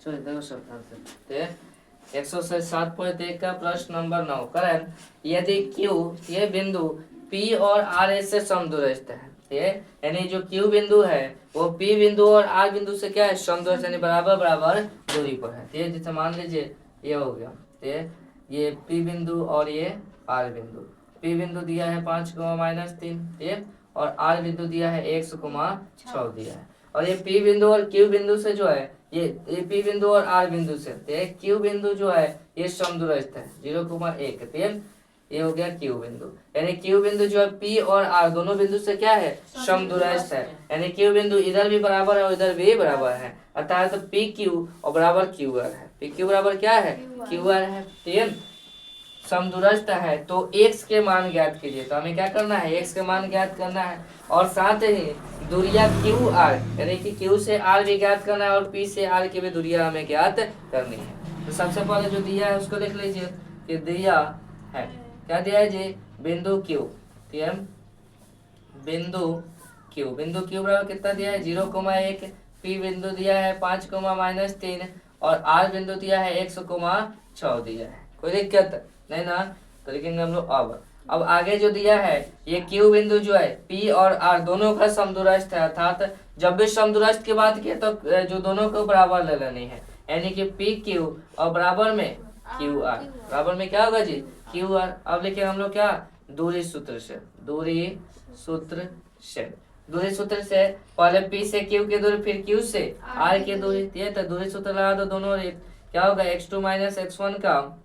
107.1 का प्रश्न नंबर 9 करें। यदि Q ये बिंदु P और R से समदूरस्थ है, ये यानी जो Q बिंदु है वो P बिंदु और R बिंदु से क्या है, समदूरस्थ यानी बराबर बराबर दूरी पर है। तो जैसे मान लीजिए ये हो गया, तो ये P बिंदु और ये R बिंदु। P बिंदु दिया है 5,-3 और R बिंदु दिया है 1,6 दिया है। और ये P बिंदु और Q बिंदु से जो है ये P बिंदु और R बिंदु से Q बिंदु जो है ये समदूरस्थ है 0,1। ये हो गया Q बिंदु, यानी Q बिंदु जो है P और R दोनों बिंदु से क्या है, समदूरस्थ है। यानी Q बिंदु इधर भी बराबर है और इधर भी बराबर है, अर्थात तो PQ और बराबर QR है। PQ बराबर क्या है, QR है। ठीक, समदूरस्थ है तो x के मान ज्ञात कीजिए। तो हमें क्या करना है, x के मान ज्ञात करना है और साथ ही दूरिया QR यानी कि Q से R भी ज्ञात करना है और P से R की भी दूरिया हमें ज्ञात करनी है। तो सबसे पहले जो दिया है उसको लिख लीजिए कि दिया है, क्या दिया है जी, बिंदु Q। बिंदु Q बराबर कितना दिया है, 0,1। P बिंदु दिया है 5,-3 और R बिंदु दिया है 1,6 दिया है। कोई दिक्कत नहीं ना, तो लिखेंगे हम लोग। अब आगे जो दिया है ये Q बिंदु जो है P और R दोनों का समदूरस्थ है, अर्थात जब भी समदूरस्थ की बात की तो जो दोनों को बराबर ले लेनी है, यानी कि PQ और बराबर में QR। बराबर में क्या होगा जी, QR। अब लिखे हम लोग क्या, दूरी सूत्र से पहले P से Q की दूरी फिर Q से R की दूरी। ये तो दूरी सूत्र लगा दो दोनों, क्या होगा x2 - x1 का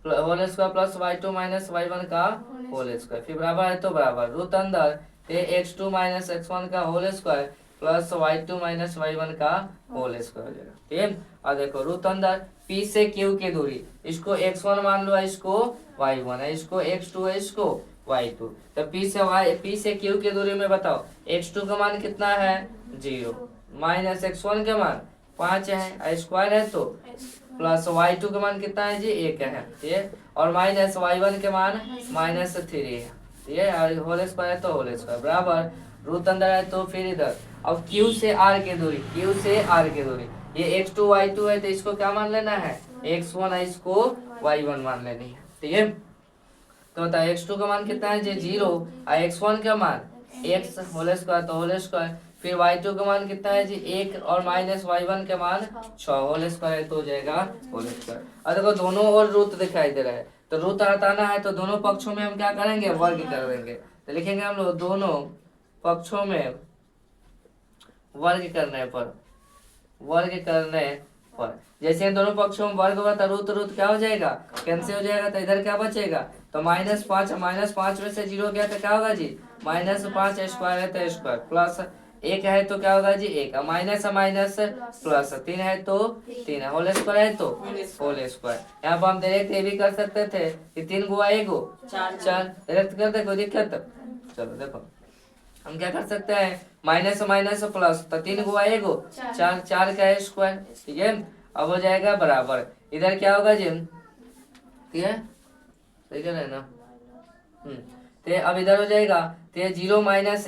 whole square plus y2 - y1 का होल स्क्वायर, फिर बराबर है तो बराबर रूट अंदर x2 - x1 का whole square plus y2 - y1 का होल स्क्वायर हो जाएगा। ठीक, और देखो रूट अंदर P से Q की दूरी, इसको x1 मान लो, इसको y1 है, इसको x2 है, इसको y2। तो P से Q की दूरी में बताओ x2 का मान कितना है, 0 माइनस x1 का मान 5 है, स्क्वायर है तो प्लस y2 का मान कितना है जी, 1 है। ठीक, और माइनस y1 के मान -3 है। ये होल स्क्वायर है तो होल स्क्वायर बराबर रूट अंदर है तो फिर इधर। अब Q से R की दूरी, ये x2 y2 है तो इसको क्या मान लेना है, x1 है, इसको y1 मान लेनी है। ठीक है, तो बताओ x2 का मान कितना है जी, 0 और x1 का मान x होल स्क्वायर तो होल स्क्वायर, फिर y2 का मान कितना है जी, 1 और माइनस y1 का मान 6 होल स्क्वायर तो हो जाएगा होल स्क्वायर। और देखो दोनों और रूट दिखाई दे रहा है, तो रूट हटाना है तो दोनों पक्षों में हम क्या करेंगे, वर्ग कर देंगे। तो लिखेंगे हम लोग दोनों पक्षों में वर्ग करने पर जैसे दोनों पक्षों में वर्ग होगा तो रूट क्या हो जाएगा, कैंसिल हो जाएगा, तो इधर क्या बचेगा, तो -5 में से 0 गया तो क्या होगा जी, -5 स्क्वायर है तो स्क्वायर प्लस 1 है तो क्या होगा जी, 1 माइनस प्लस 3 है तो 3 है, होल स्क्वायर है तो होल स्क्वायर। यहाँ पर हम डायरेक्ट ये भी कर सकते थे कि 3 गुआ 1 4 डायरेक्ट करते, कोई दिक्कत। चलो देखो हम क्या कर सकते हैं, माइनस प्लस, तो 3 गुआ 1 4 का स्क्वायर। ठीक है, अब हो जाएगा बराबर, इधर क्या होगा जी, ठीक है सही कह रहे हैं ना, तो अब इधर हो जाएगा तो 0 -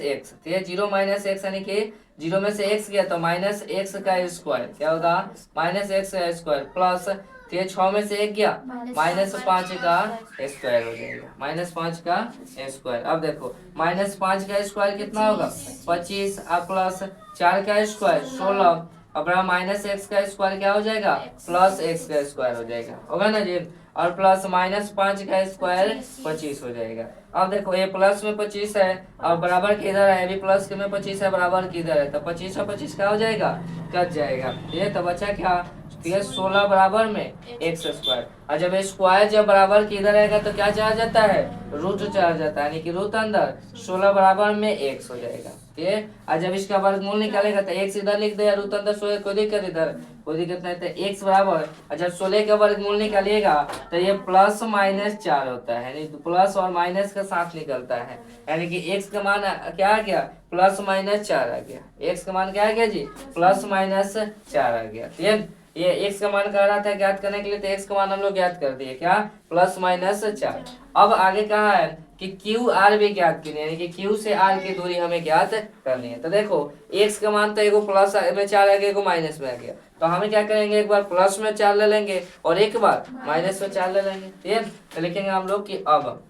x, तो 0 - x यानी कि 0 में से x गया तो -x का स्क्वायर, क्या होगा -x का स्क्वायर प्लस 6 में से 1 गया -5 का स्क्वायर हो जाएगा, -5 का स्क्वायर। अब देखो -5 का स्क्वायर कितना होगा, 25 और प्लस 4 का स्क्वायर 16, अब -x का स्क्वायर क्या हो जाएगा, प्लस x का स्क्वायर हो जाएगा, होगा ना जी, और प्लस -5 का स्क्वायर 25 हो जाएगा। अब देखो ये प्लस में 25 है और बराबर किधर है, अभी प्लस के में 25 है, बराबर किधर है, तो 25 और 25 क्या हो जाएगा, कट जाएगा। ये तो बचा क्या, 16 बराबर में x स्क्वायर, और जब स्क्वायर जब बराबर किधर रहेगा तो क्या चला जाता है, रूट चला जाता है, यानी कि रूट अंदर 16 बराबर में x हो जाएगा। ठीक है, और जब इसका वर्गमूल निकालेगा तो x इधर लिख दे, रूट अंदर 16, कोई दिक्कत इधर कोई दिक्कत नहीं, तो x बराबर, और जब 16 का वर्गमूल निकालिएगा तो ये प्लस -4 होता है, यानी प्लस और माइनस का साथ निकलता है, यानी कि x का मान क्या आ गया, +-4 आ गया, x का मान क्या आ गया जी, +-4 आ गया। ठीक है, ये x का मान कह रहा था ज्ञात करने के लिए, तो x का मान हम लोग ज्ञात कर दिए, क्या +-4। अब आगे कहा है कि क्यू आर भी ज्ञात करनी है, यानी कि क्यू से आर की दूरी हमें ज्ञात करनी है। तो देखो x का मान तो एगो प्लस में 4 आ गया, एगो माइनस में आ गया, तो हमें क्या करेंगे, एक बार प्लस में 4 ले लेंगे और एक बार माइनस में 4 ले लेंगे। ठीक है, तो लिखेंगे हम लोग कि अब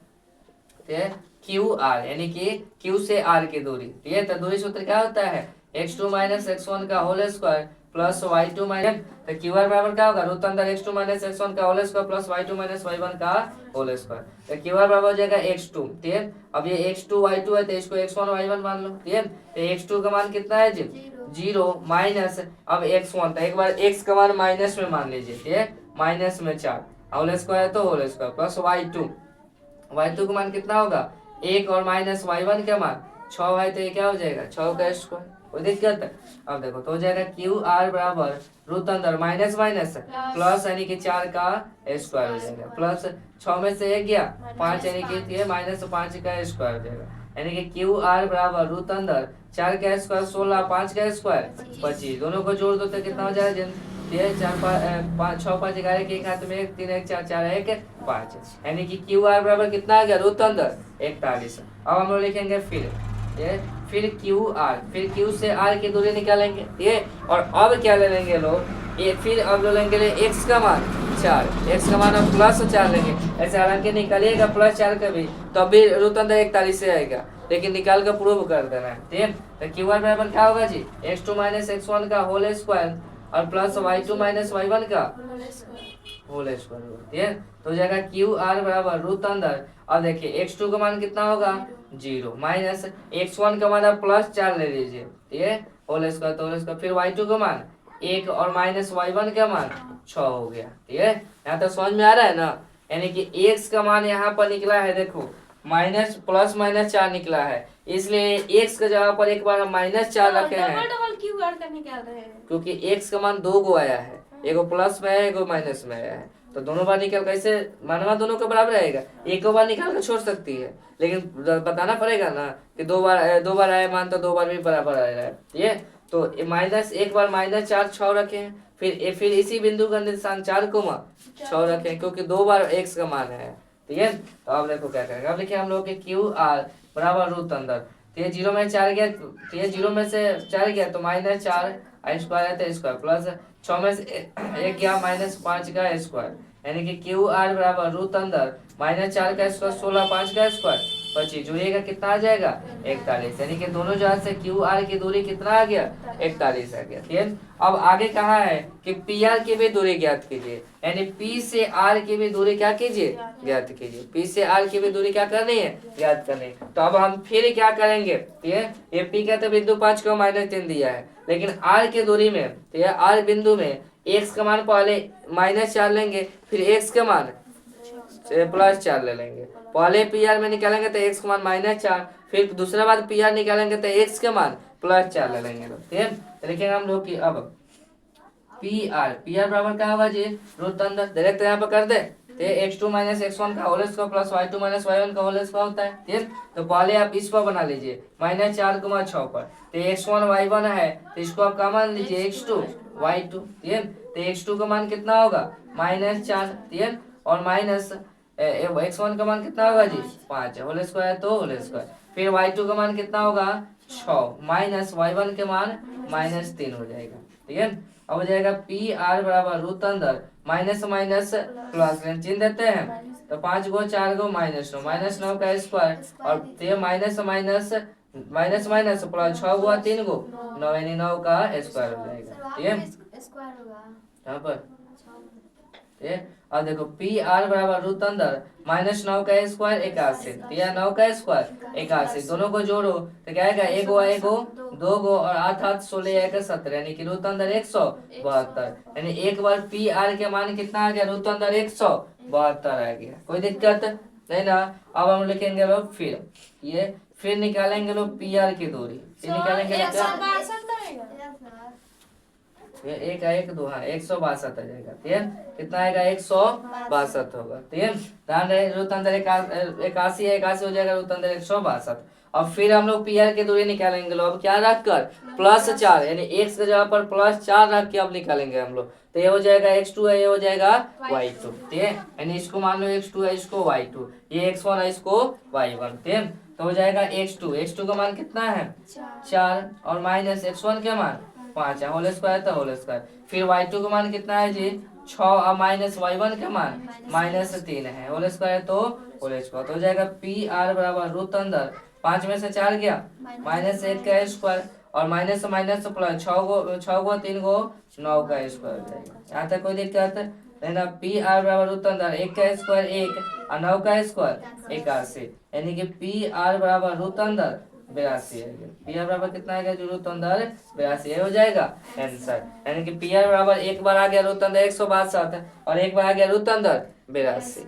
क्यू आर यानी कि क्यू से आर की दूरी। ठीक है, तो दूरी सूत्र क्या होता है, x2 - x1 का whole square plus y2 minus, तो क्यू आर बराबर क्या होगा, रूट अंदर x2 - x1 का whole square plus y2 - y1 का होल स्क्वायर। तो क्यू आर बराबर हो जाएगा x2। ठीक है, अब ये x2 y2 है तो इसको x1 y1 मान लो। ठीक है, तो x2 का मान कितना है जी, 0 माइनस, अब x1, तो एक बार x का मान माइनस में मान लीजिए। ठीक है, माइनस में 4 होल स्क्वायर तो होल स्क्वायर प्लस y2 का मान कितना होगा, 1 और माइनस y1 का मान 6 है, तो ये क्या हो जाएगा, 6 का स्क्वायर। कोई दिक्कत है, अब देखो तो हो जाएगा क्यू आर बराबर रूट अंदर माइनस माइनस प्लस यानी कि 4 का स्क्वायर हो जाएगा, प्लस 6 में से 1 गया 5 यानी कि -5 का स्क्वायर हो जाएगा, यानी कि क्यू आर बराबर रूट अंदर 4 का स्क्वायर 16, 5 का स्क्वायर 25, दोनों को जोड़ दो तो कितना हो जाएगा, 6 5 11 के एक हाथ में 1 3 1 4 4 1 5, यानी कि क्यू आर बराबर कितना आ गया, रूट अंदर 41। अब हम लोग लिखेंगे फिर क्यू आर, फिर क्यू से आर की दूरी निकालेंगे। ये और अब क्या ले लेंगे लोग, ये फिर अब ले लेंगे एक्स का मान 4, एक्स का मान अब +4 लेंगे, ऐसे हालांकि निकालिएगा +4 का भी तो अभी रूट अंदर 41 से आएगा, लेकिन निकाल कर प्रूव कर देना है। ठीक है, तो क्यू आर बराबर क्या होगा जी, x2 - x1 का होल स्क्वायर और प्लस y2 - y1 का होल स्क्वायर होगा। ठीक है, तो हो जाएगा क्यू आर बराबर रूट अंदर, अब देखिए x2 का मान कितना होगा, 0 माइनस x1 का मान आप +4 ले लीजिए। ठीक है, होल स्क्वायर तो होल स्क्वायर, फिर y2 का मान 1 और माइनस y1 का मान 6 हो गया। ठीक है, यहाँ तक समझ में आ रहा है ना, यानी कि x का मान यहाँ पर निकला है, देखो +-4 निकला है, इसलिए x का जगह पर एक बार हम -4 रखे हैं, डबल क्यू आर का निकाल रहे हैं, क्योंकि x का मान 2 गो आया है, एगो प्लस में है एगो माइनस में आया है, तो दोनों बार निकाल कैसे मानवा दोनों के बराबर रहेगा, एक बार निकाल कर छोड़ सकती है, लेकिन बताना पड़ेगा ना कि दो बार आया मान तो 2 बार भी बराबर आ रहा है। ये तो माइनस एक बार -4 6 रखे हैं, फिर इसी बिंदु का निशान 4 को 6 रखे हैं, क्योंकि 2 बार x का मान है। ठीक है, तो अब देखो क्या करेंगे, अब देखिए हम लोग के क्यू आर बराबर रूट अंदर, तो ये 0 में 4 गया, तो ये 0 में से 4 गया तो -4 स्क्वायर है तो स्क्वायर प्लस 6 में से 1 गया -5 का स्क्वायर, यानी कि क्यू आर बराबर रूट अंदर -4 का स्क्वायर 16, 5 का स्क्वायर 25, जोड़िएगा कितना आ जाएगा 41, यानी कि दोनों जगह से क्यू आर की दूरी कितना आ गया 41 आ गया। ठीक है, अब आगे कहा है कि पी आर की भी दूरी ज्ञात कीजिए, यानी पी से आर की भी दूरी क्या कीजिए, ज्ञात कीजिए, पी से आर की भी दूरी क्या करनी है, ज्ञात करनी है। तो अब हम फिर क्या करेंगे, ठीक है, ये पी का तो बिंदु 5 को -3 दिया है, लेकिन आर की दूरी में, ठीक है, आर बिंदु में एक्स का मान पहले -4 लेंगे, फिर एक्स का मान +4 ले लेंगे, पहले पी आर में निकालेंगे तो एक्स का मान -4, फिर दूसरा बार पी आर निकालेंगे तो एक्स का मान +4 ले लेंगे। ठीक है, तो लिखेंगे हम लोग कि अब पी आर बराबर क्या होगा जी, रूट अंदर डायरेक्ट यहाँ पर कर दे, तो x2 - x1 का whole square plus y2 - y1 का होल स्क्वायर होता है। ठीक है, तो पहले आप इस पर बना लीजिए -4 को 6 पर, तो x1 y1 है तो इसको आप क्या मान लीजिए x2 y2। ठीक है, तो x2 का मान कितना होगा -4, ठीक है, और माइनस x1 का मान कितना होगा जी 5 होल स्क्वायर तो होल स्क्वायर, फिर y2 का मान कितना होगा 6 माइनस y1 के मान -3 हो जाएगा। ठीक है, अब हो जाएगा पी आर बराबर रूट अंदर माइनस माइनस प्लस चिन्ह देते हैं, तो 5 गो 4 गो -9 -9 का स्क्वायर और ये minus minus minus minus plus 6 गो 3 गो 9 यानी 9 का स्क्वायर हो जाएगा। ठीक है, स्क्वायर होगा यहाँ पर अब देखो पी आर बराबर रूट अंदर -9 का स्क्वायर 81, या 9 का स्क्वायर 81, दोनों को जोड़ो तो क्या आएगा, एगो 2 गो और 8 8 16 1 17, यानी कि रूट अंदर 172, यानी एक बार पी आर के मान कितना आ गया, रूट अंदर 172 आ गया। कोई दिक्कत नहीं ना। अब हम लिखेंगे लोग फिर निकालेंगे लोग पी आर की दूरी, फिर निकालेंगे ये 1 1 2 हाँ 162 आ जाएगा। ठीक है, कितना आएगा 162 होगा। ठीक है, ध्यान रहे रूट अंदर 81 है, 81 हो जाएगा रूट अंदर 162, और फिर हम लोग पी आर की दूरी निकालेंगे लोग, अब क्या रख कर +4 यानी x के जगह पर +4 रख के अब निकालेंगे हम लोग। तो ये हो जाएगा x2 है, ये हो जाएगा y2, ठीक है। यानी इसको मान लो x2 है, इसको y2, ये x1 है, इसको y1, ठीक है। तो हो जाएगा x2 का मान कितना है 4 और माइनस x1 का मान 5 है, होल स्क्वायर तो होल स्क्वायर। फिर y2 का मान कितना है जी 6 और माइनस y1 का मान -3 है, होल स्क्वायर तो होल स्क्वायर। तो हो जाएगा पी आर बराबर रूट अंदर 5 में से 4 गया -1 का स्क्वायर और माइनस माइनस प्लस 6 गो 3 गो 9 का स्क्वायर हो जाएगा। यहाँ तक कोई दिक्कत है ना। पी आर बराबर रूट अंदर 1 का स्क्वायर 1 और 9 का स्क्वायर 81, यानी कि पी आर बराबर रूट अंदर 82 है। पी आर बराबर कितना आ गया जो रूट अंदर 82 हो जाएगा आंसर। यानी कि पी आर बराबर एक बार आ गया रूट अंदर 162 और एक बार आ गया रूट अंदर 82।